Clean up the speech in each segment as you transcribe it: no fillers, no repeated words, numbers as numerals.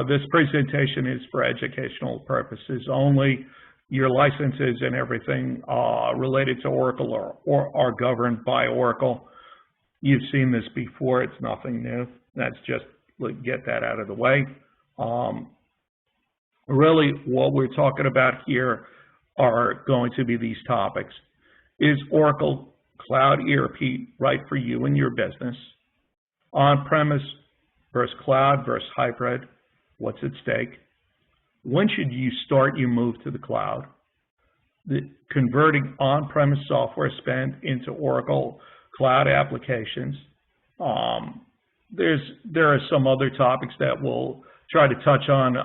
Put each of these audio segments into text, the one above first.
this presentation is for educational purposes only. Your licenses and everything related to Oracle are governed by Oracle. You've seen this before. It's nothing new. That's just get that out of the way. Really, what we're talking about here are going to be these topics. Is Oracle Cloud ERP right for you and your business? On-premise versus cloud versus hybrid. What's at stake? When should you start your move to the cloud? Converting on-premise software spend into Oracle Cloud applications. There are some other topics that we'll try to touch on.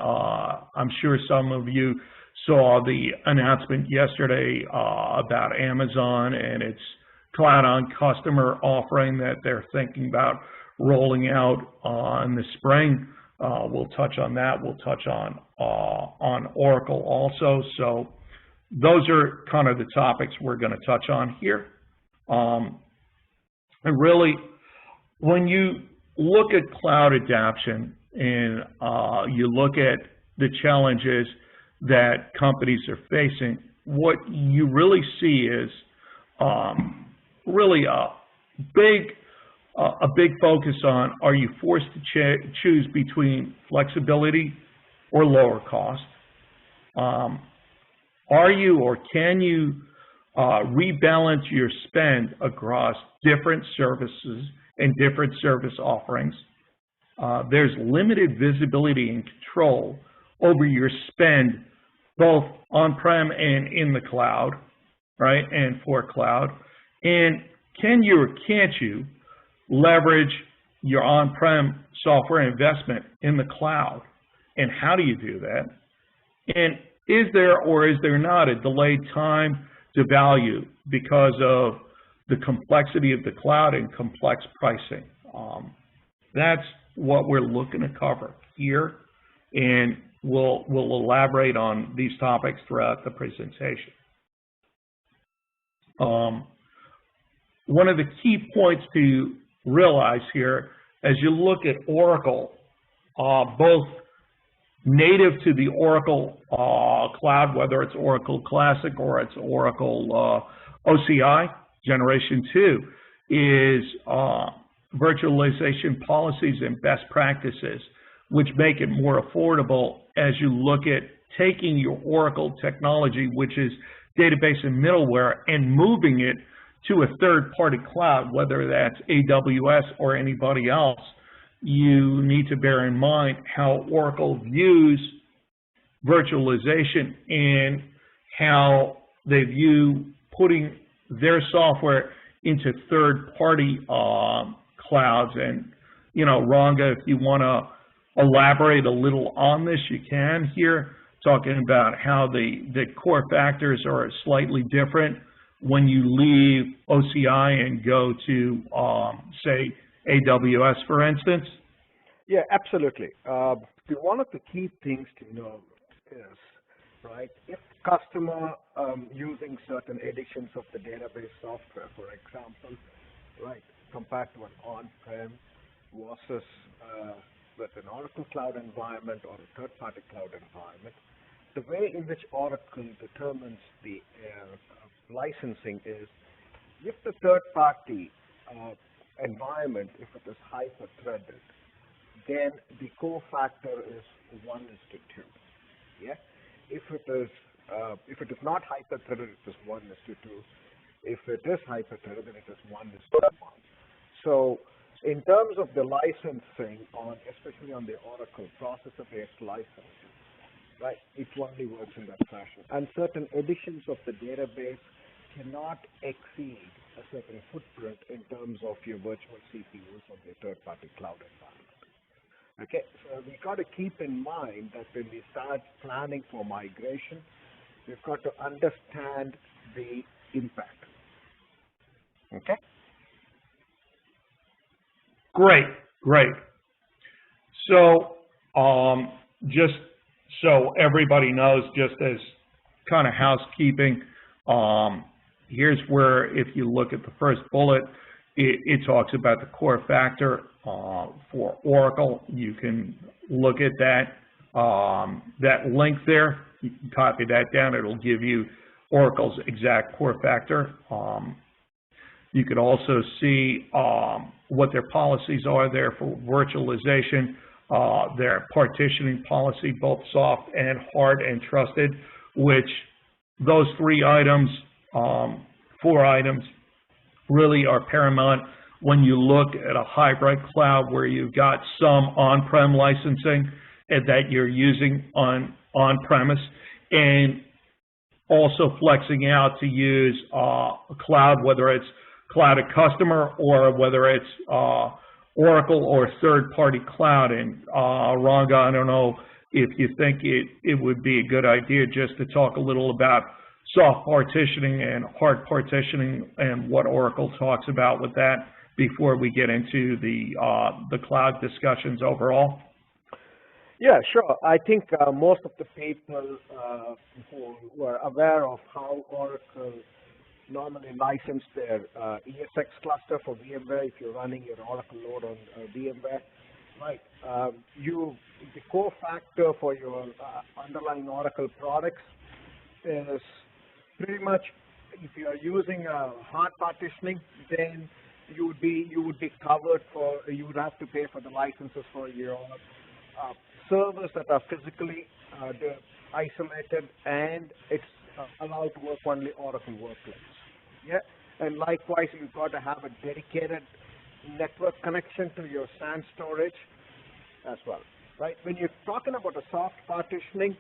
I'm sure some of you saw the announcement yesterday about Amazon and its Cloud on Customer offering that they're thinking about rolling out in the spring. We'll touch on that. We'll touch on Oracle also. So those are kind of the topics we're going to touch on here. And really, when you look at cloud adoption and you look at the challenges that companies are facing, what you really see is really a big focus on, are you forced to choose between flexibility or lower cost? Are you or can you rebalance your spend across different services and different service offerings? There's limited visibility and control over your spend, both on-prem and in the cloud, right, and for cloud. And can you or can't you leverage your on-prem software investment in the cloud? And how do you do that? And is there or is there not a delayed time to value because of the complexity of the cloud and complex pricing? That's what we're looking to cover here, and we'll elaborate on these topics throughout the presentation. One of the key points to realize here, as you look at Oracle, both native to the Oracle Cloud, whether it's Oracle Classic or it's Oracle OCI Generation 2, is virtualization policies and best practices, which make it more affordable as you look at taking your Oracle technology, which is database and middleware, and moving it to a third-party cloud, whether that's AWS or anybody else. You need to bear in mind how Oracle views virtualization and how they view putting their software into third-party clouds. And, you know, Ranga, if you want to elaborate a little on this, you can here, talking about how the core factors are slightly different when you leave OCI and go to, say, AWS, for instance? Yeah, absolutely. One of the key things to know is, right, if customer using certain editions of the database software, for example, right, compared to an on-prem versus with an Oracle Cloud environment or a third-party cloud environment, the way in which Oracle determines the licensing is, if the third-party environment, if it is hyper-threaded, then the core factor is 1:2. Yeah. If it is not hyper-threaded, it is 1:2. If it is hyper-threaded, then it is 1:1. So, in terms of the licensing on, especially on the Oracle processor-based licensing, right, it only works in that fashion. And certain editions of the database cannot exceed a certain footprint in terms of your virtual CPUs of the third-party cloud environment. Okay, so we got to keep in mind that when we start planning for migration, we've got to understand the impact. Okay? Great. So, just so everybody knows, just as kind of housekeeping, here's where, if you look at the first bullet, it talks about the core factor for Oracle. You can look at that that link there. You can copy that down. It'll give you Oracle's exact core factor. You could also see what their policies are there for virtualization, their partitioning policy, both soft and hard and trusted, which those 3 items, 4 items, really are paramount when you look at a hybrid cloud where you've got some on-prem licensing and that you're using on-premise, and also flexing out to use a cloud, whether it's cloud at customer or whether it's Oracle or third-party cloud. And Ranga, I don't know if you think it would be a good idea just to talk a little about soft partitioning and hard partitioning and what Oracle talks about with that before we get into the cloud discussions overall. Yeah, sure. I think most of the people who were aware of how Oracle normally license their ESX cluster for VMware, if you're running your Oracle load on VMware, right? The core factor for your underlying Oracle products is pretty much, if you are using hard partitioning, then you would be covered for, you would have to pay for the licenses for your servers that are physically isolated, and it's allowed to work only Oracle workloads. Yeah, and likewise, you've got to have a dedicated network connection to your SAN storage as well, right? When you're talking about a soft partitioning,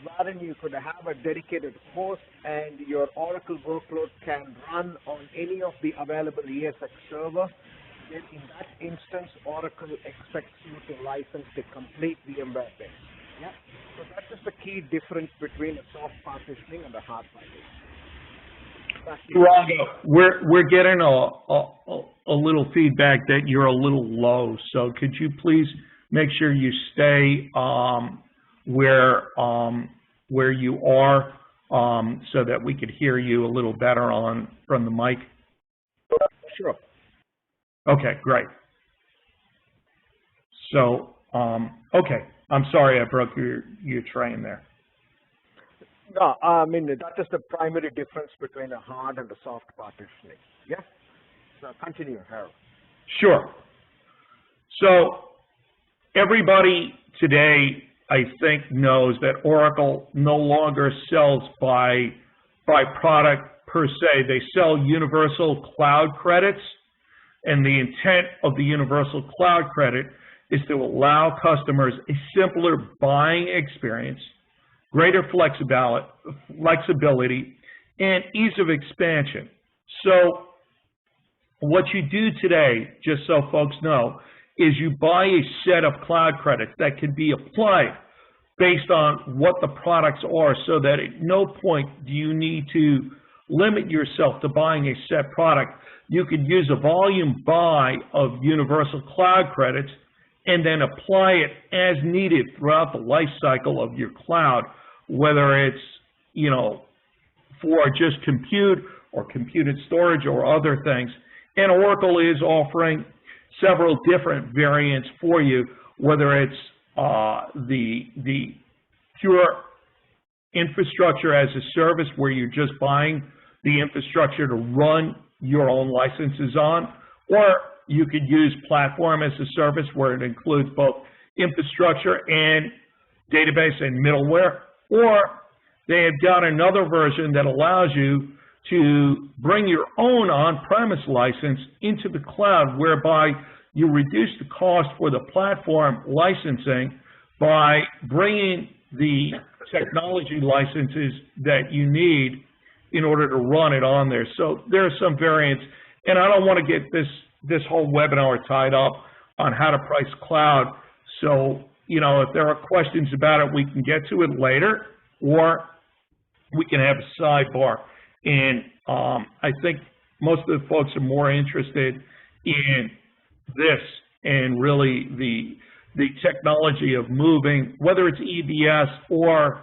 wherein you could have a dedicated host and your Oracle workload can run on any of the available ESX servers, then in that instance, Oracle expects you to license the complete VMware base. Yeah, so that is the key difference between a soft partitioning and a hard partitioning. We're getting a little feedback that you're a little low, so could you please make sure you stay where you are so that we could hear you a little better from the mic? Sure. Okay, great. So, okay, I'm sorry I broke your train there. No, I mean, that is the primary difference between a hard and a soft partitioning. Yeah? So continue, Harold. Sure. So everybody today, I think, knows that Oracle no longer sells by product per se. They sell universal cloud credits, and the intent of the universal cloud credit is to allow customers a simpler buying experience, greater flexibility, and ease of expansion. So what you do today, just so folks know, is you buy a set of cloud credits that can be applied based on what the products are, so that at no point do you need to limit yourself to buying a set product. You could use a volume buy of universal cloud credits and then apply it as needed throughout the life cycle of your cloud, whether it's, you know, for just compute or computed storage or other things. And Oracle is offering several different variants for you, whether it's the pure infrastructure as a service, where you're just buying the infrastructure to run your own licenses on, or you could use platform as a service, where it includes both infrastructure and database and middleware, or they have got another version that allows you to bring your own on-premise license into the cloud, whereby you reduce the cost for the platform licensing by bringing the technology licenses that you need in order to run it on there. So there are some variants, and I don't want to get this whole webinar tied up on how to price cloud. So, you know, if there are questions about it, we can get to it later, or we can have a sidebar. And I think most of the folks are more interested in this and really the technology of moving, whether it's EBS or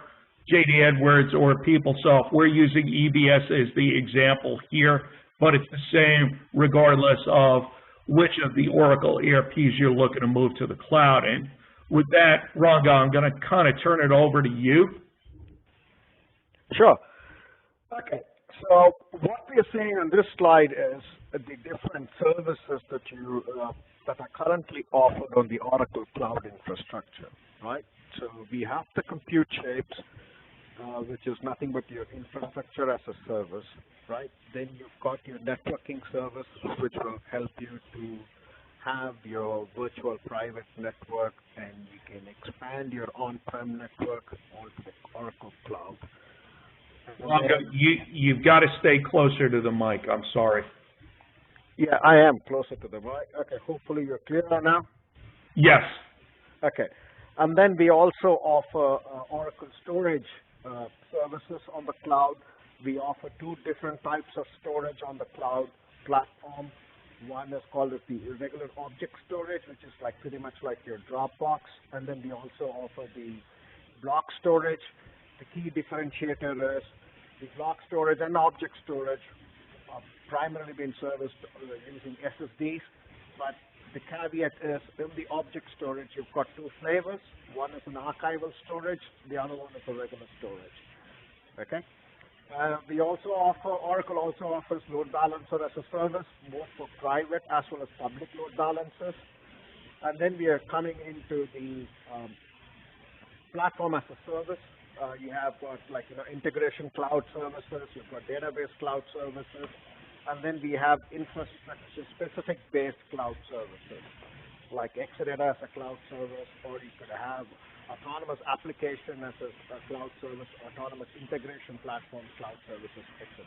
JD Edwards or PeopleSoft. We're using EBS as the example here, but it's the same regardless of which of the Oracle ERPs you're looking to move to the cloud. And With that, Ranga, I'm going to kind of turn it over to you. Sure. Okay. So what we are seeing on this slide is the different services that that are currently offered on the Oracle Cloud infrastructure, right? So we have the compute shapes, which is nothing but your infrastructure as a service, right? Then you've got your networking service, which will help you to have your virtual private network, and you can expand your on-prem network onto the Oracle Cloud. Ranga, you've got to stay closer to the mic. I'm sorry. Yeah, I am closer to the mic. Okay, hopefully you're clearer now. Yes. Okay. And then we also offer Oracle storage services on the cloud. We offer two different types of storage on the cloud platform. One is called as the irregular object storage, which is like pretty much like your Dropbox. And then we also offer the block storage. The key differentiator is the block storage and object storage are primarily being serviced using SSDs, but the caveat is in the object storage, you've got two flavors. One is an archival storage, the other one is a regular storage. Okay. We also offer, Oracle also offers load balancer as a service, both for private as well as public load balancers. And then we are coming into the platform as a service. You have got integration cloud services, you've got database cloud services, and then we have infrastructure-specific based cloud services, like Exadata as a cloud service, or you could have autonomous application as a cloud service, autonomous integration platform cloud services, etc.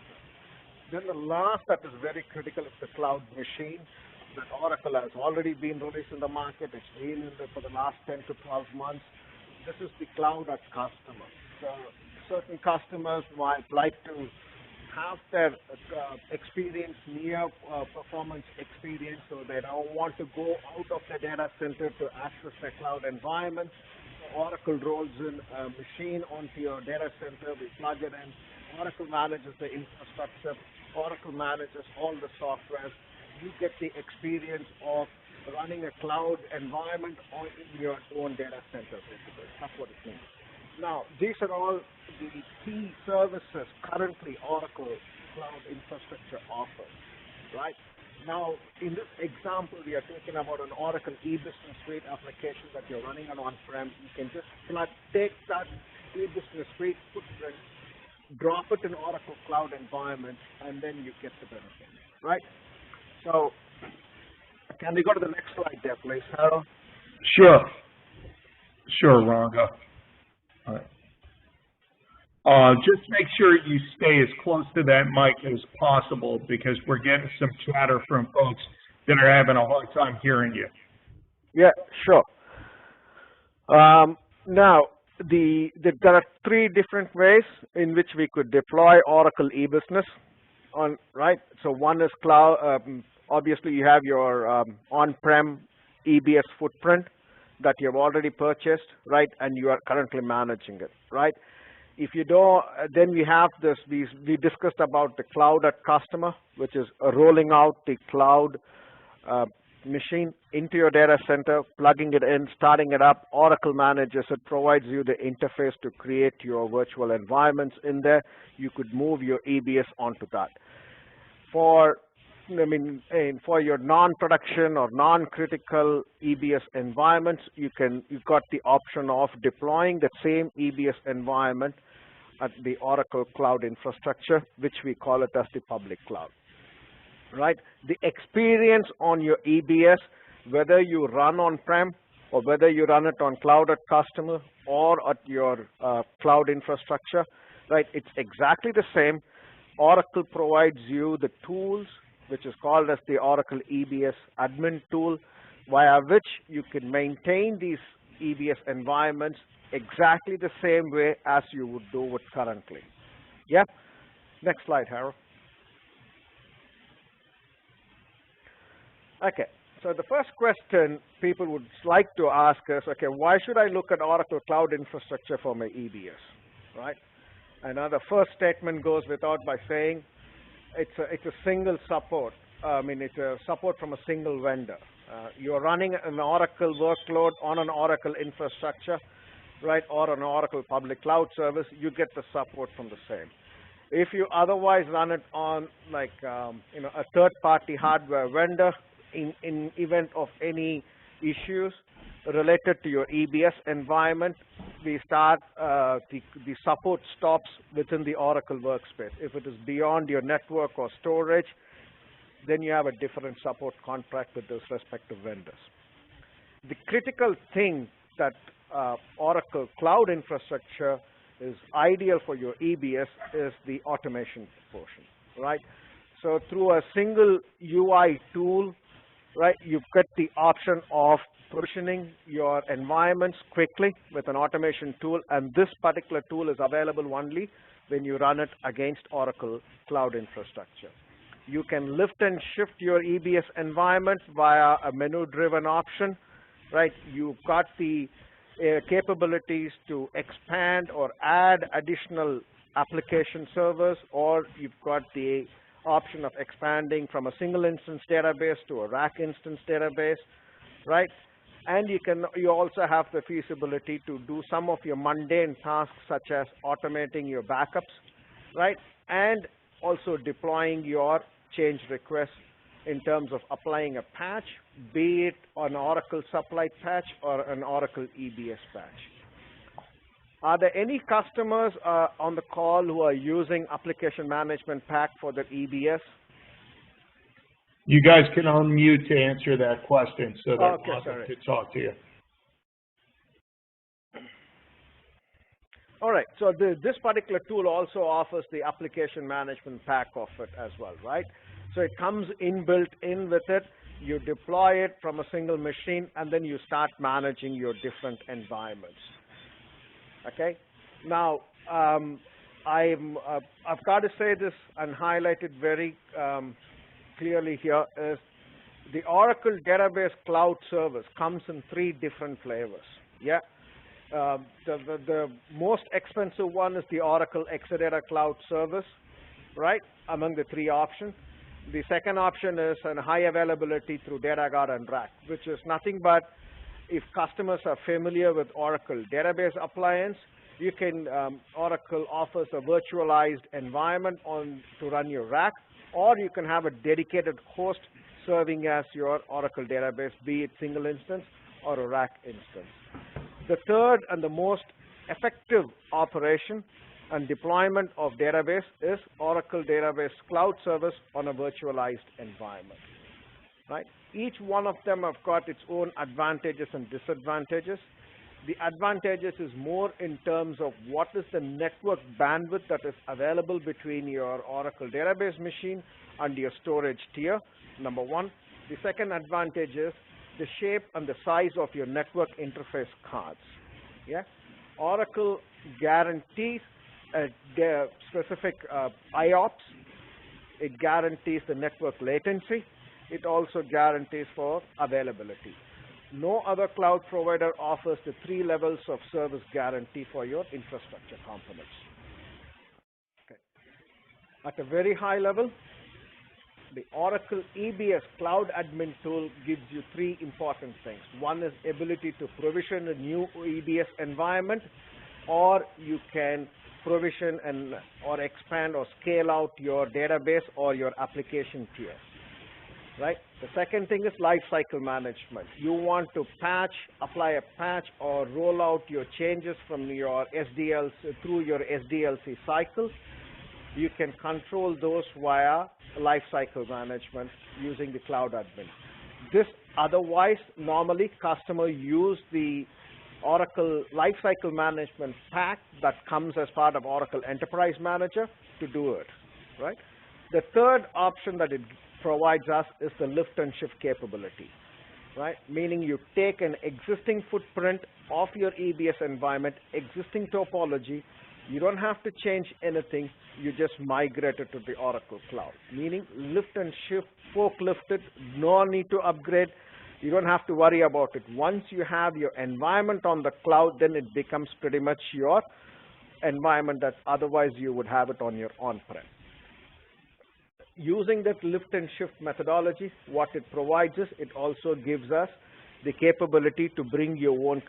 Then the last that is very critical is the cloud machine that Oracle has already been released in the market. It's been in for the last 10 to 12 months. This is the cloud at customer. So certain customers might like to have their experience near performance experience, so they don't want to go out of the data center to access their cloud environment. So Oracle rolls in a machine onto your data center. We plug it in. Oracle manages the infrastructure. Oracle manages all the software. You get the experience of running a cloud environment in your own data center, basically. That's what it means. Now, these are all the key services currently Oracle Cloud infrastructure offers, right? Now, in this example, we are talking about an Oracle e-business suite application that you're running on-prem. You can just take that e-business suite footprint, drop it in Oracle Cloud environment, and then you get the benefit, right? So, can we go to the next slide there, please, Harold? Sure. Sure, Ranga. All right. Just make sure you stay as close to that mic as possible, because we're getting some chatter from folks that are having a hard time hearing you. Yeah, sure. Now, there are three different ways in which we could deploy Oracle e-business right? So one is cloud. Obviously, you have your on-prem EBS footprint that you have already purchased, right? And you are currently managing it, right? If you don't, then we have this. We discussed about the cloud at customer, which is rolling out the cloud machine into your data center, plugging it in, starting it up. Oracle manages it, provides you the interface to create your virtual environments in there. You could move your EBS onto that. For your non-production or non-critical EBS environments, you've got the option of deploying the same EBS environment at the Oracle Cloud infrastructure, which we call it as the public cloud. Right? The experience on your EBS, whether you run on-prem or whether you run it on cloud at customer or at your cloud infrastructure, right? It's exactly the same. Oracle provides you the tools, which is called as the Oracle EBS admin tool, via which you can maintain these EBS environments exactly the same way as you would do it currently. Yeah? Next slide, Harold. Okay, so the first question people would like to ask is, okay, why should I look at Oracle Cloud infrastructure for my EBS, right? And now the first statement goes without by saying it's a single support. It's a support from a single vendor. You're running an Oracle workload on an Oracle infrastructure, right, or an Oracle public cloud service, you get the support from the same. If you otherwise run it on like a third-party hardware vendor, in event of any issues related to your EBS environment, the support stops within the Oracle workspace. If it is beyond your network or storage, then you have a different support contract with those respective vendors. The critical thing that Oracle Cloud Infrastructure is ideal for your EBS is the automation portion, right? So through a single UI tool, right, you get the option of provisioning your environments quickly with an automation tool, and this particular tool is available only when you run it against Oracle Cloud Infrastructure. You can lift and shift your EBS environment via a menu-driven option, right? You've got the capabilities to expand or add additional application servers, or you've got the option of expanding from a single instance database to a rack instance database, right? And you also have the feasibility to do some of your mundane tasks such as automating your backups, right? And also deploying your change requests in terms of applying a patch, be it an Oracle supplied patch or an Oracle EBS patch. Are there any customers on the call who are using Application Management Pack for their EBS? You guys can unmute to answer that question so that Robin can talk to you. All right, so this particular tool also offers the Application Management Pack of it as well, right? So it comes inbuilt in with it. You deploy it from a single machine, and then you start managing your different environments. Okay. Now, I've got to say this and highlight it very clearly here is the Oracle Database Cloud Service comes in 3 different flavors. Yeah. The most expensive one is the Oracle Exadata Cloud Service, right? Among the 3 options. The second option is a high availability through DataGuard and Rack, which is nothing but if customers are familiar with Oracle Database Appliance, you can Oracle offers a virtualized environment to run your rack, or you can have a dedicated host serving as your Oracle database, be it single instance or a rack instance. The third and the most effective operation and deployment of database is Oracle Database Cloud Service on a virtualized environment, right? Each one of them have got its own advantages and disadvantages. The advantages is more in terms of what is the network bandwidth that is available between your Oracle database machine and your storage tier, number one. The second advantage is the shape and the size of your network interface cards. Yeah, Oracle guarantees the specific IOPS. It guarantees the network latency. It also guarantees for availability. No other cloud provider offers the 3 levels of service guarantee for your infrastructure components. Okay. At a very high level, the Oracle EBS Cloud Admin Tool gives you 3 important things. One is ability to provision a new EBS environment, or you can provision or expand or scale out your database or your application tier. Right? The second thing is lifecycle management. You want to patch, apply a patch, or roll out your changes from your SDLC through your SDLC cycle. You can control those via lifecycle management using the Cloud Admin. This otherwise, normally customers use the Oracle Lifecycle Management Pack that comes as part of Oracle Enterprise Manager to do it. Right? The third option that it provides us is the lift and shift capability, right? Meaning you take an existing footprint of your EBS environment, existing topology, you don't have to change anything, you just migrate it to the Oracle Cloud. Meaning lift and shift, forklift it, no need to upgrade, you don't have to worry about it. Once you have your environment on the cloud, then it becomes pretty much your environment that otherwise you would have it on your on-prem. using that lift and shift methodology, what it provides us, it also gives us the capability to bring your own,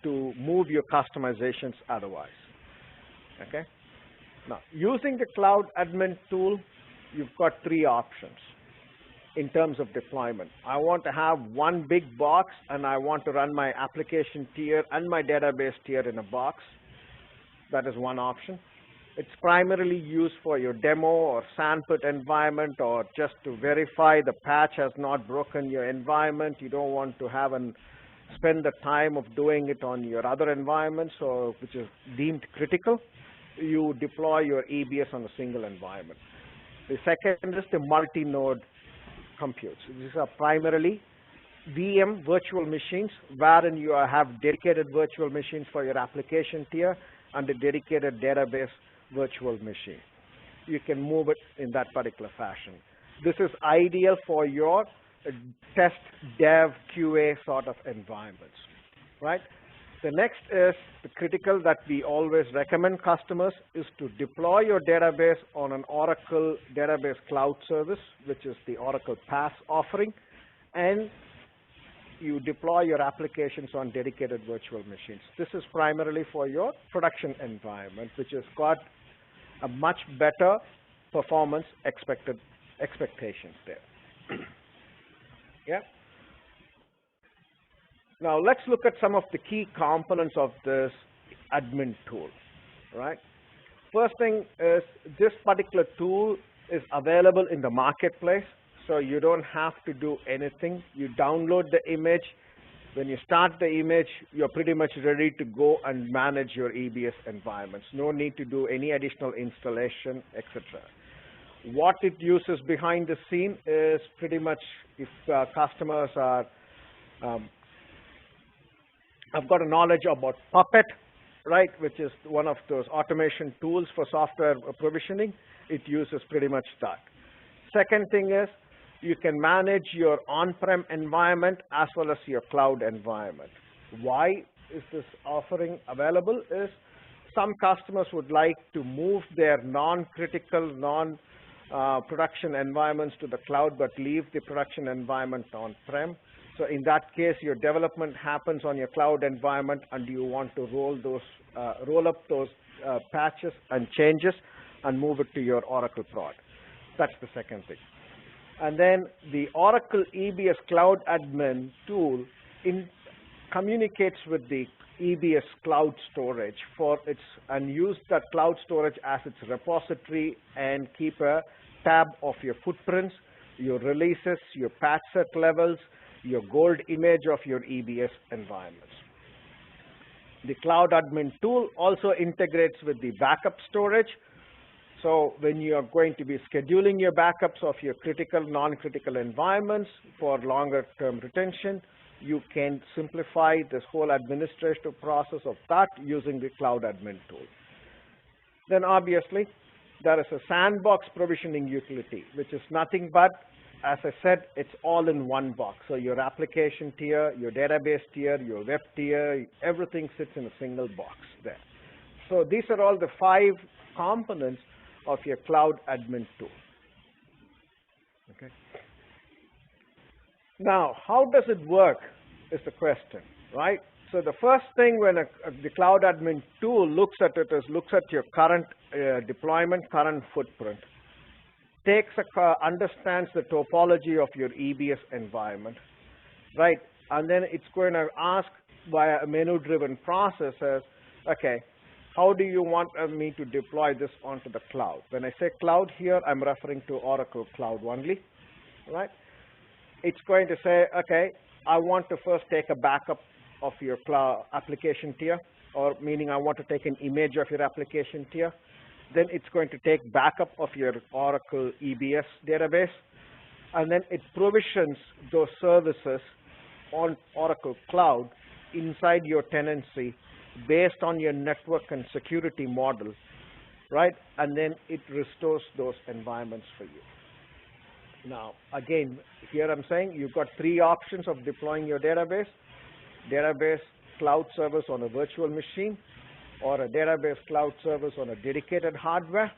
to move your customizations otherwise. Okay? Now, using the Cloud Admin tool, you've got three options in terms of deployment. I want to have one big box, and I want to run my application tier and my database tier in a box. That is one option. It's primarily used for your demo or sandpit environment, or just to verify the patch has not broken your environment. You don't want to have and spend the time of doing it on your other environments, or which is deemed critical. You deploy your EBS on a single environment. The second is the multi-node computes. These are primarily VM virtual machines, wherein you have dedicated virtual machines for your application tier and a dedicated database virtual machine. You can move it in that particular fashion. This is ideal for your test, dev, QA sort of environments, right? The next is the critical that we always recommend customers is to deploy your database on an Oracle Database Cloud Service, which is the Oracle PaaS offering, and you deploy your applications on dedicated virtual machines. This is primarily for your production environment, which has got a much better performance expectations there. Yeah. Now let's look at some of the key components of this admin tool, right? First thing is this particular tool is available in the marketplace, so you don't have to do anything. You download the image. When you start the image, you're pretty much ready to go and manage your EBS environments. No need to do any additional installation, etc. What it uses behind the scene is pretty much if customers are I've got a knowledge about Puppet, right, which is one of those automation tools for software provisioning. It uses pretty much that. Second thing is you can manage your on-prem environment as well as your cloud environment. Why is this offering available? Is some customers would like to move their non-critical, non-production environments to the cloud but leave the production environment on-prem. So in that case, your development happens on your cloud environment, and you want to roll up those patches and changes and move it to your Oracle prod. That's the second thing. And then the Oracle EBS Cloud Admin tool communicates with the EBS Cloud Storage and use that cloud storage as its repository and keep a tab of your footprints, your releases, your patch set levels, your gold image of your EBS environments. The Cloud Admin tool also integrates with the backup storage. So when you are going to be scheduling your backups of your critical, non-critical environments for longer term retention, you can simplify this whole administrative process of that using the Cloud Admin tool. Then obviously, there is a sandbox provisioning utility, which is nothing but, as I said, it's all in one box. So your application tier, your database tier, your web tier, everything sits in a single box there. So these are all the 5 components of your Cloud Admin tool. Okay. Now, how does it work is the question, right? So the first thing when the Cloud Admin tool looks at it is looks at your current deployment, current footprint, understands the topology of your EBS environment, right? And then it's going to ask via a menu-driven process as, okay, how do you want me to deploy this onto the cloud? When I say cloud here, I'm referring to Oracle Cloud only, right? It's going to say, okay, I want to first take a backup of your cloud application tier, or meaning I want to take an image of your application tier. Then it's going to take backup of your Oracle EBS database, and then it provisions those services on Oracle Cloud inside your tenancy based on your network and security model, right? And then it restores those environments for you. Now, again, here I'm saying you've got 3 options of deploying your database cloud service on a virtual machine, or a database cloud service on a dedicated hardware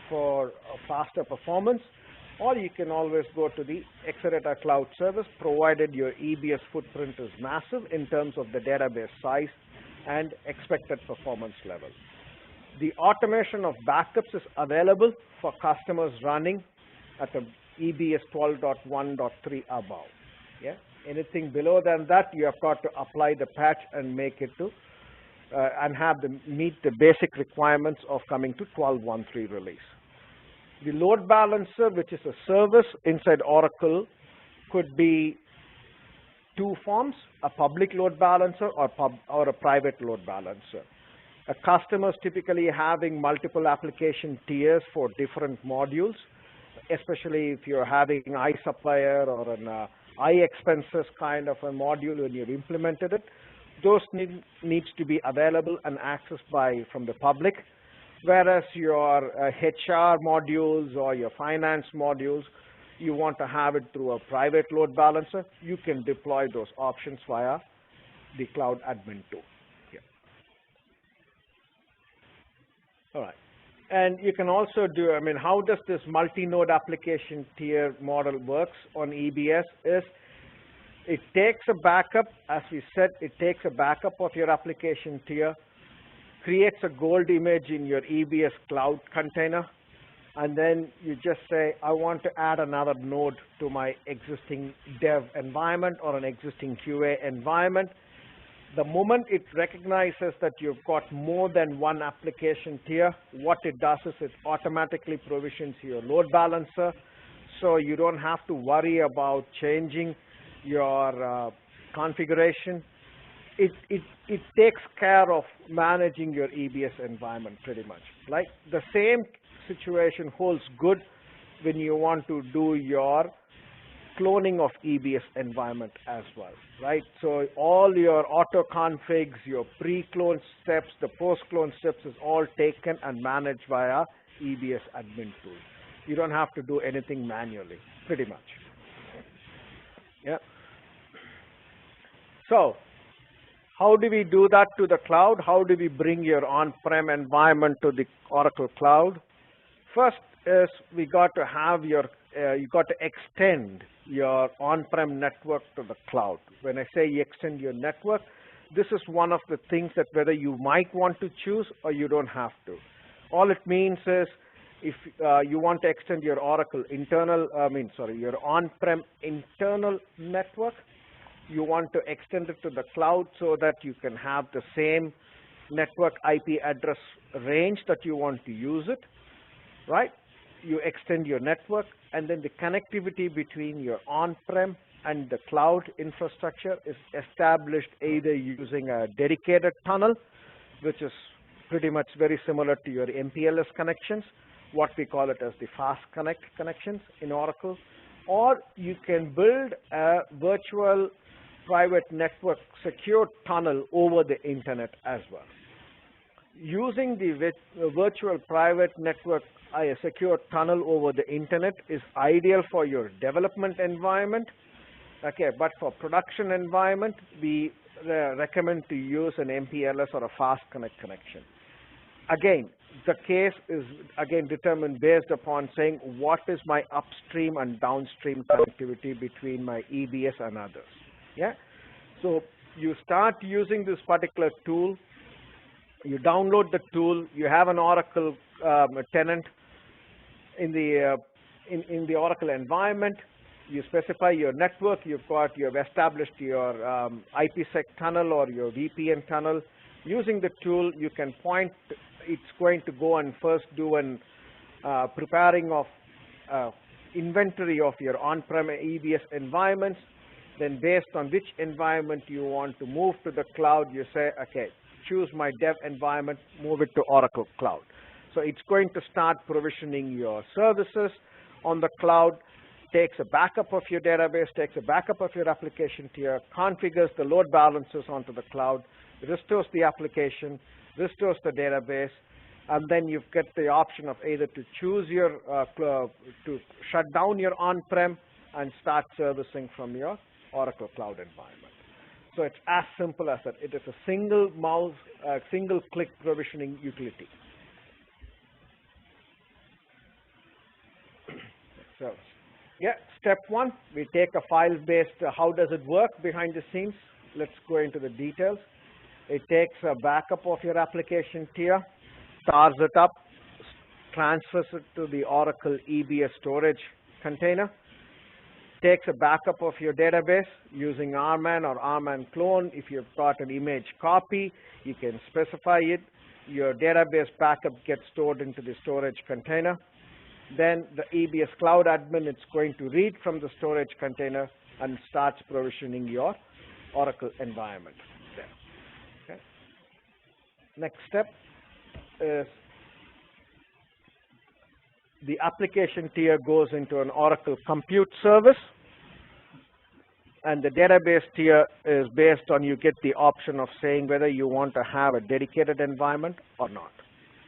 for faster performance, or you can always go to the Exadata Cloud Service, provided your EBS footprint is massive in terms of the database size and expected performance level. The automation of backups is available for customers running at the EBS 12.1.3 above. Yeah? Anything below than that, you have got to apply the patch and make it to and have them meet the basic requirements of coming to 12.1.3 release. The load balancer, which is a service inside Oracle, could be two forms: a public load balancer or a private load balancer. A customer is typically having multiple application tiers for different modules, especially if you're having iSupplier or an iExpenses kind of a module when you've implemented it. Those needs to be available and accessed from the public, whereas your HR modules or your finance modules, you want to have it through a private load balancer. You can deploy those options via the Cloud Admin tool. All right. And you can also do, how does this multi-node application tier model works on EBS is it takes a backup, as we said, it takes a backup of your application tier, creates a gold image in your EBS cloud container, and then you just say, I want to add another node to my existing dev environment or an existing QA environment. The moment it recognizes that you've got more than one application tier, what it does is it automatically provisions your load balancer, so you don't have to worry about changing your configuration. It takes care of managing your EBS environment pretty much. Like the same situation holds good when you want to do your cloning of EBS environment as well, right? So all your auto configs, your pre-clone steps, the post-clone steps is all taken and managed via EBS admin tool. You don't have to do anything manually, pretty much. Yeah. So how do we do that to the cloud? How do we bring your on-prem environment to the Oracle Cloud? First is we got to have your, you got to extend your on-prem network to the cloud. When I say extend your network, this is one of the things that whether you might want to choose or you don't have to. All it means is if you want to extend your Oracle internal, your on-prem internal network, you want to extend it to the cloud so that you can have the same network IP address range that you want to use it, right? You extend your network, and then the connectivity between your on-prem and the cloud infrastructure is established either using a dedicated tunnel, which is pretty much very similar to your MPLS connections, what we call it as the fast connect connections in Oracle, or you can build a virtual private network secure tunnel over the internet as well. Using the virtual private network secure tunnel over the internet is ideal for your development environment, okay, but for production environment, we recommend to use an MPLS or a fast connect connection. Again, the case is again determined based upon saying what is my upstream and downstream connectivity between my EBS and others. Yeah, so you start using this particular tool, you download the tool, you have an Oracle tenant in the Oracle environment, you specify your network, you have established your IPsec tunnel or your VPN tunnel. Using the tool, you can point, it's going to go and first do an preparing of inventory of your on-prem EBS environments. Then based on which environment you want to move to the cloud, you say, okay, choose my dev environment, move it to Oracle Cloud. So it's going to start provisioning your services on the cloud, takes a backup of your database, takes a backup of your application tier, configures the load balancers onto the cloud, restores the application, restores the database, and then you get the option of either to choose your, to shut down your on-prem and start servicing from your Oracle Cloud environment. So it's as simple as that. It is a single mouse, single click provisioning utility. So, yeah, step one, we take a file-based, how does it work behind the scenes? Let's go into the details. It takes a backup of your application tier, stars it up, transfers it to the Oracle EBS storage container, takes a backup of your database using RMAN or RMAN clone. If you've got an image copy, you can specify it. Your database backup gets stored into the storage container. Then the EBS Cloud admin, it's going to read from the storage container and starts provisioning your Oracle environment there. Okay. Next step is the application tier goes into an Oracle compute service, and the database tier is based on, you get the option of saying whether you want to have a dedicated environment or not.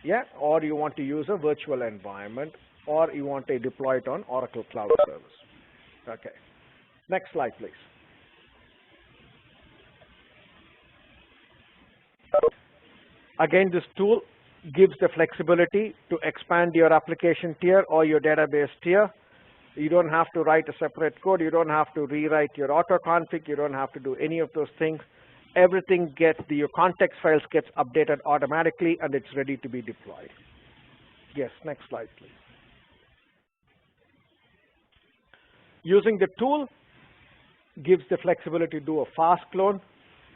Yeah, or you want to use a virtual environment, or you want to deploy it on Oracle Cloud Service. Okay. Next slide, please. Again, this tool gives the flexibility to expand your application tier or your database tier. You don't have to write a separate code. You don't have to rewrite your auto config. You don't have to do any of those things. Everything gets, your context files gets updated automatically, and it's ready to be deployed. Yes, next slide, please. Using the tool gives the flexibility to do a fast clone.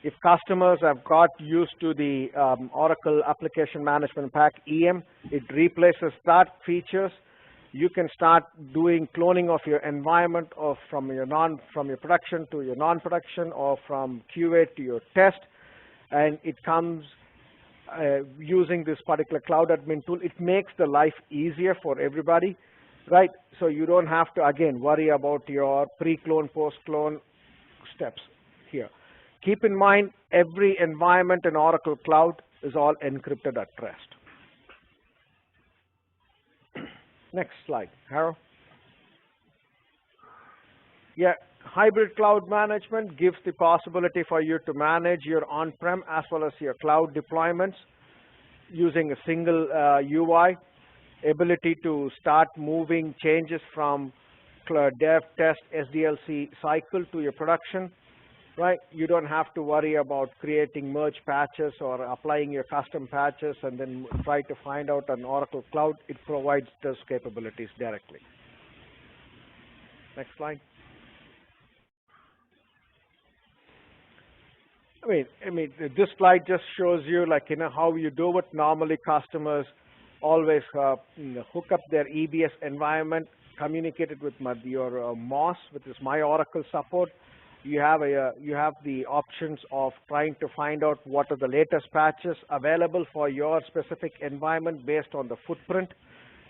If customers have got used to the Oracle Application Management Pack EM, it replaces that features. You can start doing cloning of your environment, or from your production to your non-production, or from QA to your test, and it comes using this particular Cloud Admin tool. It makes the life easier for everybody, right? So you don't have to again worry about your pre-clone, post-clone steps here. Keep in mind, every environment in Oracle Cloud is all encrypted at rest. Next slide, Harold. Yeah, hybrid cloud management gives the possibility for you to manage your on-prem as well as your cloud deployments using a single UI, ability to start moving changes from dev, test, SDLC cycle to your production. Right, you don't have to worry about creating merge patches or applying your custom patches and then try to find out on Oracle Cloud. It provides those capabilities directly. Next slide. I mean, this slide just shows you, like, how you do it. Normally, customers always hook up their EBS environment, communicate it with your MOS, which is My Oracle Support. You have the options of trying to find out what are the latest patches available for your specific environment based on the footprint,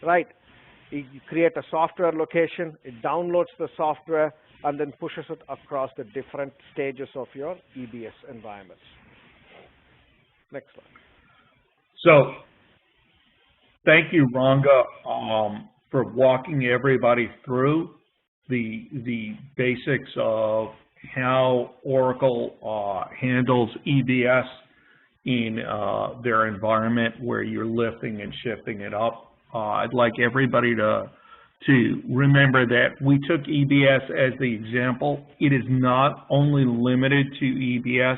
right? You create a software location, it downloads the software, and then pushes it across the different stages of your EBS environments. Next slide. So, thank you, Ranga, for walking everybody through the basics of how Oracle handles EBS in their environment where you're lifting and shifting it up. I'd like everybody to remember that we took EBS as the example. It is not only limited to EBS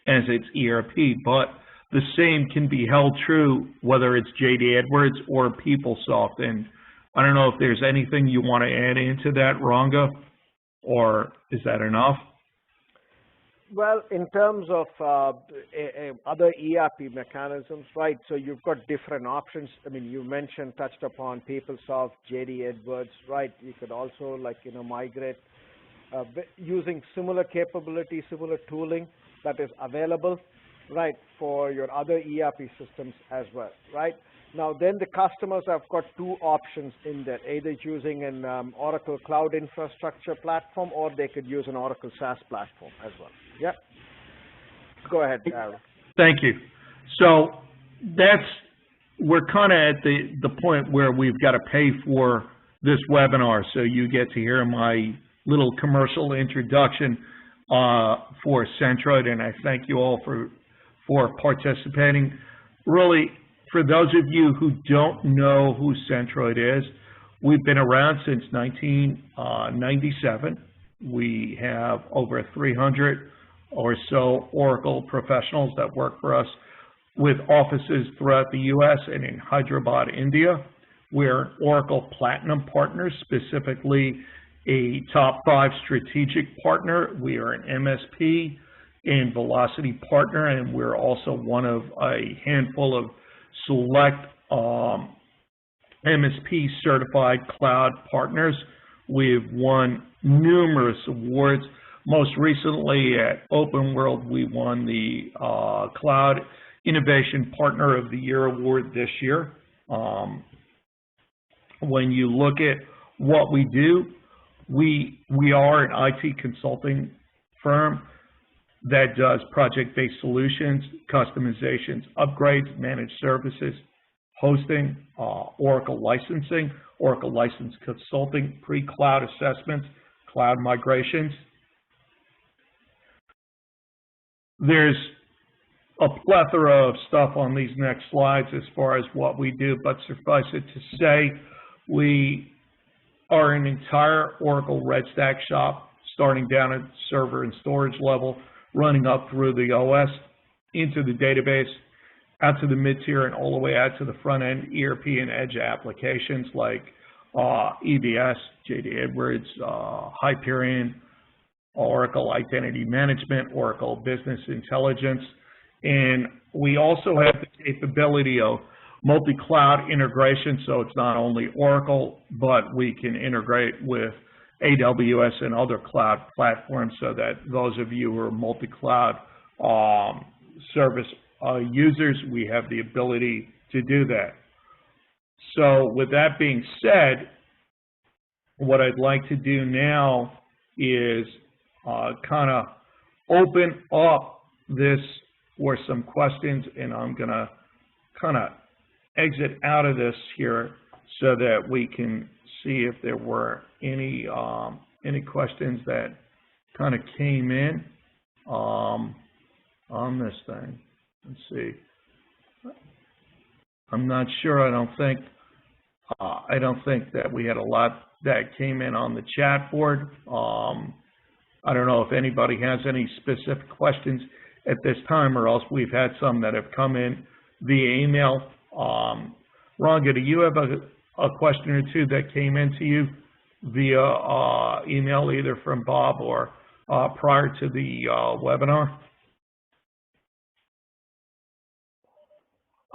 as its ERP, but the same can be held true whether it's JD Edwards or PeopleSoft. And I don't know if there's anything you want to add into that, Ranga, or is that enough? Well, in terms of other ERP mechanisms, right, so you've got different options. I mean, you touched upon PeopleSoft, JD Edwards, right? You could also, like, migrate using similar capability, similar tooling that is available, right, for your other ERP systems as well, right? Now, then the customers have got two options in there, either using an Oracle Cloud Infrastructure platform, or they could use an Oracle SaaS platform as well. Yeah. Go ahead, Aaron. Thank you. So we're kind of at the point where we've got to pay for this webinar, so you get to hear my little commercial introduction for Centroid, and I thank you all for participating. Really, for those of you who don't know who Centroid is, We've been around since 1997. We have over 300 or so Oracle professionals that work for us with offices throughout the U.S. and in Hyderabad, India. We're an Oracle Platinum partner, specifically a top 5 strategic partner. We are an MSP and Velocity partner, and we're also one of a handful of select MSP certified cloud partners. We've won numerous awards. Most recently at Open World, we won the Cloud Innovation Partner of the Year award this year. When you look at what we do, we are an IT consulting firm that does project-based solutions, customizations, upgrades, managed services, hosting, Oracle licensing, Oracle license consulting, pre-cloud assessments, cloud migrations. There's a plethora of stuff on these next slides as far as what we do, but suffice it to say, we are an entire Oracle Red Stack shop, starting down at server and storage level, running up through the OS, into the database, out to the mid-tier, and all the way out to the front-end ERP and Edge applications like EBS, JD Edwards, Hyperion, Oracle Identity Management, Oracle Business Intelligence, and we also have the capability of multi-cloud integration, so it's not only Oracle, but we can integrate with AWS and other cloud platforms so that those of you who are multi-cloud service users, we have the ability to do that. So with that being said, what I'd like to do now is kind of open up this for some questions, and I'm going to kind of exit out of this here so that we can see if there were any questions that kind of came in on this thing. Let's see. I'm not sure. I don't think that we had a lot that came in on the chat board. I don't know if anybody has any specific questions at this time, or else we've had some that have come in via email. Ranga, do you have a question or two that came into you via email, either from Bob or prior to the webinar?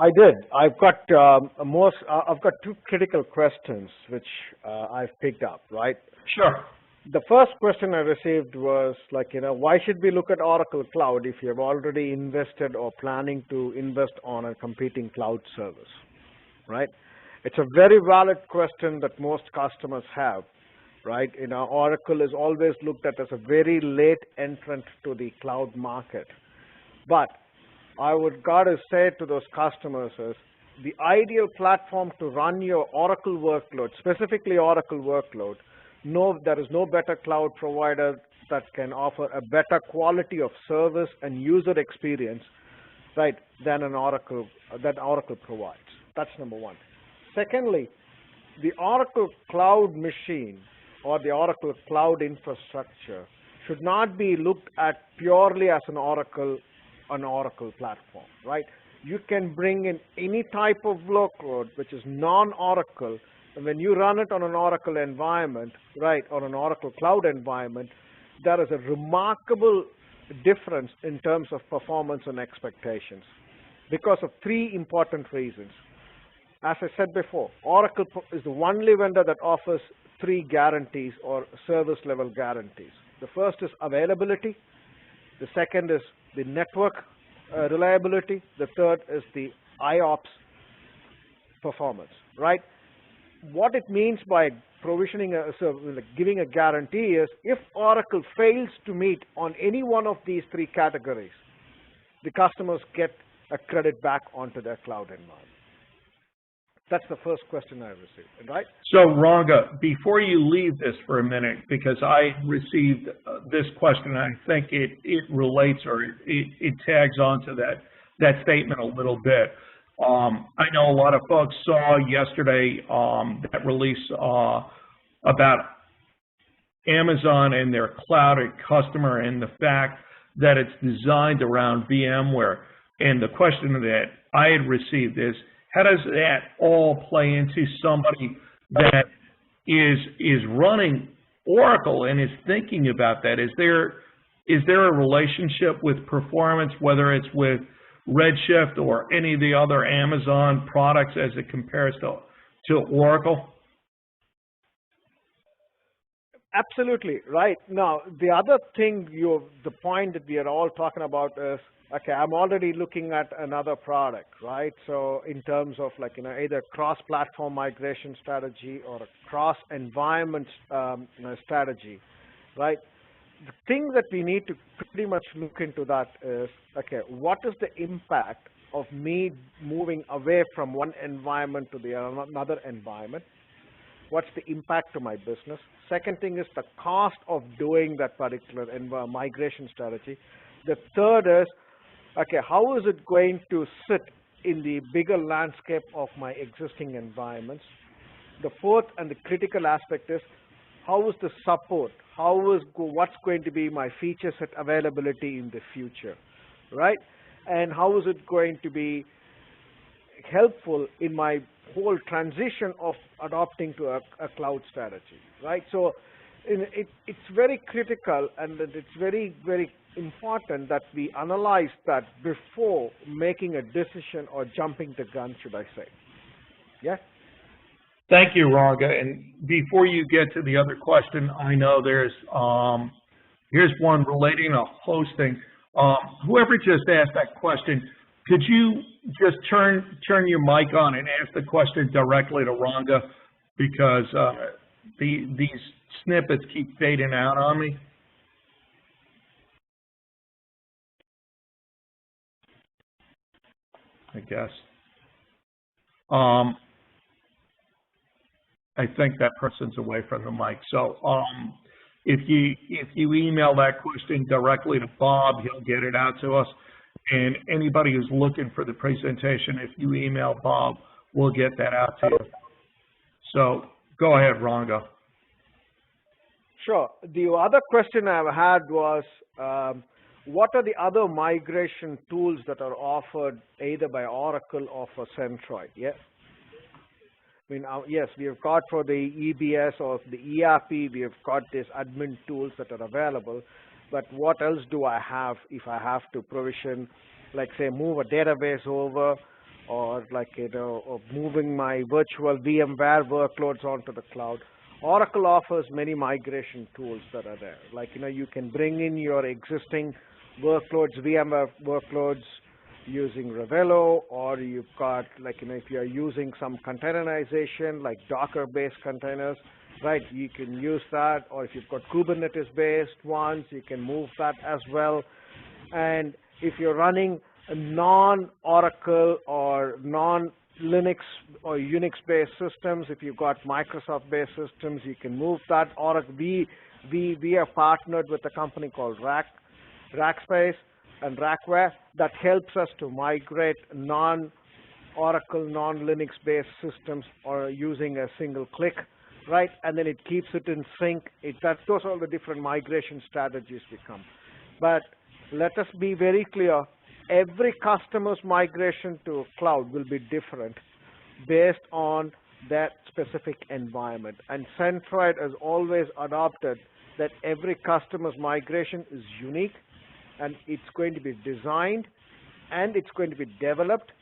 I did. I've got two critical questions which I've picked up. Right. Sure. The first question I received was like, why should we look at Oracle Cloud if you have already invested or planning to invest on a competing cloud service, right? It's a very valid question that most customers have, right? Oracle is always looked at as a very late entrant to the cloud market. But I would gotta say to those customers is the ideal platform to run your Oracle workload, specifically Oracle workload, there is no better cloud provider that can offer a better quality of service and user experience, right, than Oracle provides. That's number one. Secondly, the Oracle Cloud machine or the Oracle Cloud infrastructure should not be looked at purely as an Oracle platform, right? You can bring in any type of workload which is non-Oracle. And when you run it on an Oracle environment, right, or an Oracle Cloud environment, there is a remarkable difference in terms of performance and expectations because of three important reasons. As I said before, Oracle is the only vendor that offers three guarantees or service level guarantees. The first is availability. The second is the network reliability. The third is the IOPS performance, right? What it means by provisioning giving a guarantee is if Oracle fails to meet on any one of these three categories, the customers get a credit back onto their cloud environment. That's the first question I received, right? So Ranga, before you leave this for a minute, because I received this question, I think it relates or it tags onto that statement a little bit. I know a lot of folks saw yesterday that release about Amazon and their cloud customer and the fact that it's designed around VMware. And the question that I had received is, how does that all play into somebody that is running Oracle and is thinking about that? Is there a relationship with performance, whether it's with Redshift or any of the other Amazon products as it compares to Oracle? Absolutely, right. Now, the other thing, the point that we are all talking about is, okay, I'm already looking at another product, right? So in terms of like, either cross-platform migration strategy or a cross-environment strategy, right? The thing that we need to pretty much look into that is, okay, what is the impact of me moving away from one environment to the another environment? What's the impact to my business? Second thing is the cost of doing that particular migration strategy. The third is, okay, how is it going to sit in the bigger landscape of my existing environments? The fourth and the critical aspect is, how is the support? What's going to be my feature set availability in the future, right? And how is it going to be helpful in my whole transition of adopting to a cloud strategy, right? So it's very critical, and it's very, very important that we analyze that before making a decision or jumping the gun, should I say. Yeah? Thank you, Ranga. And before you get to the other question, I know here's one relating to hosting. Whoever just asked that question, could you just turn your mic on and ask the question directly to Ranga, because these snippets keep fading out on me? I guess. I think that person's away from the mic. So if you email that question directly to Bob, he'll get it out to us. And anybody who's looking for the presentation, if you email Bob, we'll get that out to you. So go ahead, Ranga. Sure. The other question I had was, what are the other migration tools that are offered either by Oracle or for Centroid? Yeah. I mean, yes, we have got for the EBS or the ERP, we have got these admin tools that are available. But what else do I have if I have to provision, like say, move a database over, or like, or moving my virtual VMware workloads onto the cloud? Oracle offers many migration tools that are there. Like, you can bring in your existing workloads, VMware workloads, using Revelo, or you've got, like, if you're using some containerization, like Docker-based containers, right, you can use that. Or if you've got Kubernetes-based ones, you can move that as well. And if you're running a non-Oracle or non-Linux or Unix-based systems, if you've got Microsoft-based systems, you can move that. Oracle, we are partnered with a company called Rackspace and Rackware that helps us to migrate non-Oracle, non-Linux-based systems or using a single click, right? And then it keeps it in sync. Those are all the different migration strategies we come. But let us be very clear. Every customer's migration to cloud will be different based on that specific environment. And Centroid has always adopted that every customer's migration is unique, and it's going to be designed and it's going to be developed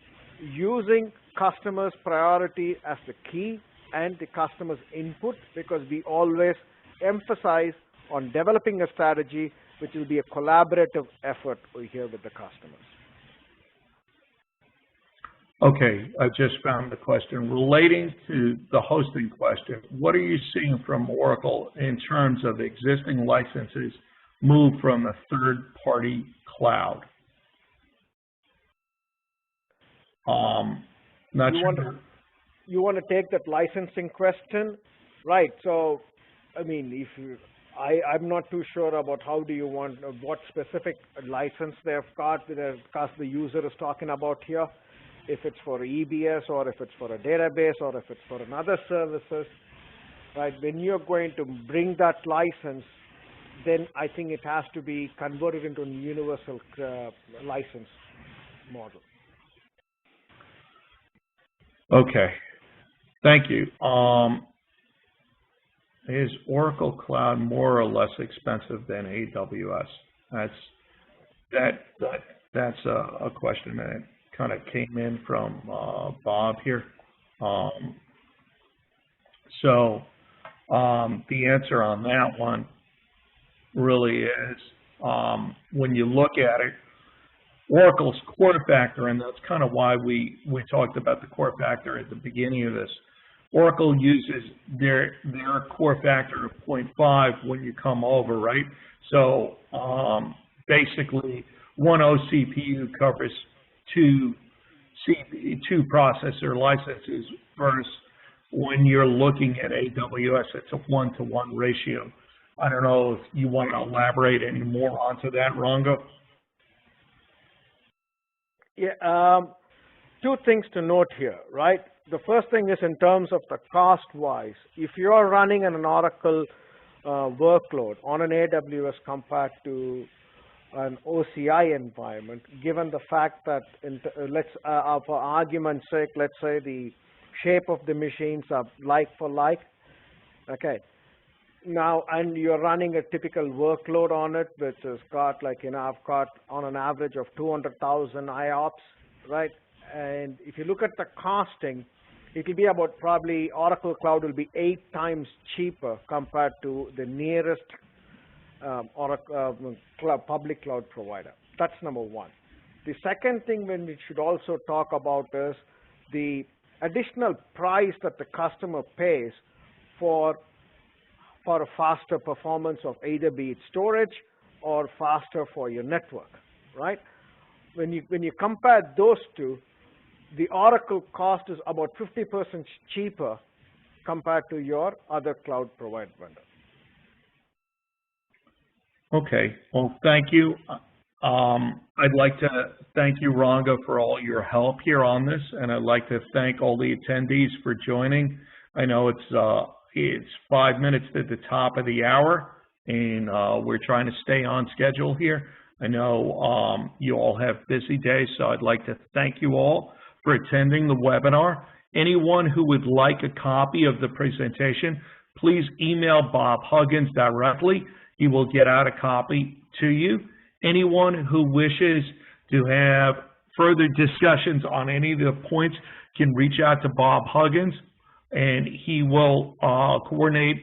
using customers' priority as the key and the customer's input, because we always emphasize on developing a strategy which will be a collaborative effort here with the customers. Okay, I just found the question. Relating to the hosting question, what are you seeing from Oracle in terms of existing licenses move from a third-party cloud? Not sure. You want to take that licensing question? Right. So, I mean, I'm not too sure about how do you want, what specific license they've got, because the user is talking about here. if it's for EBS or if it's for a database or if it's for another services, right? When you're going to bring that license, then I think it has to be converted into a universal license model. Okay, thank you. Is Oracle Cloud more or less expensive than AWS? That's a question that kind of came in from Bob here. So the answer on that one really is, when you look at it, Oracle's core factor, and that's kind of why we talked about the core factor at the beginning of this. Oracle uses their core factor of 0.5 when you come over, right? So basically, one OCPU covers two processor licenses versus when you're looking at AWS, it's a 1-to-1 ratio. I don't know if you want to elaborate any more onto that, Ranga. Yeah, two things to note here, right? The first thing is in terms of the cost-wise. If you are running an Oracle workload on an AWS compared to an OCI environment, given the fact that, for argument's sake, let's say the shape of the machines are like for like, okay. Now, and you're running a typical workload on it, which has got I've got on an average of 200,000 IOPS, right? And if you look at the costing, it will be about probably Oracle Cloud will be 8 times cheaper compared to the nearest public cloud provider. That's number one. The second thing when we should also talk about is the additional price that the customer pays for a faster performance of either be it storage or faster for your network, right? When you compare those two, the Oracle cost is about 50% cheaper compared to your other cloud provider vendor. Okay, well, thank you. I'd like to thank you, Ranga, for all your help here on this, and I'd like to thank all the attendees for joining. I know it's 5 minutes to the top of the hour, and we're trying to stay on schedule here. I know you all have busy days, so I'd like to thank you all for attending the webinar. Anyone who would like a copy of the presentation, please email Bob Huggins directly. He will get out a copy to you. Anyone who wishes to have further discussions on any of the points can reach out to Bob Huggins, and he will coordinate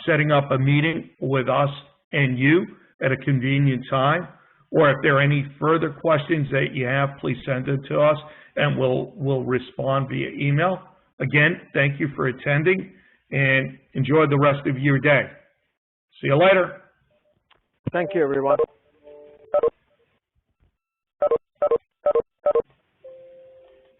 setting up a meeting with us and you at a convenient time. Or if there are any further questions that you have, please send it to us, and we'll respond via email. Again, thank you for attending, and enjoy the rest of your day. See you later. Thank you, everyone.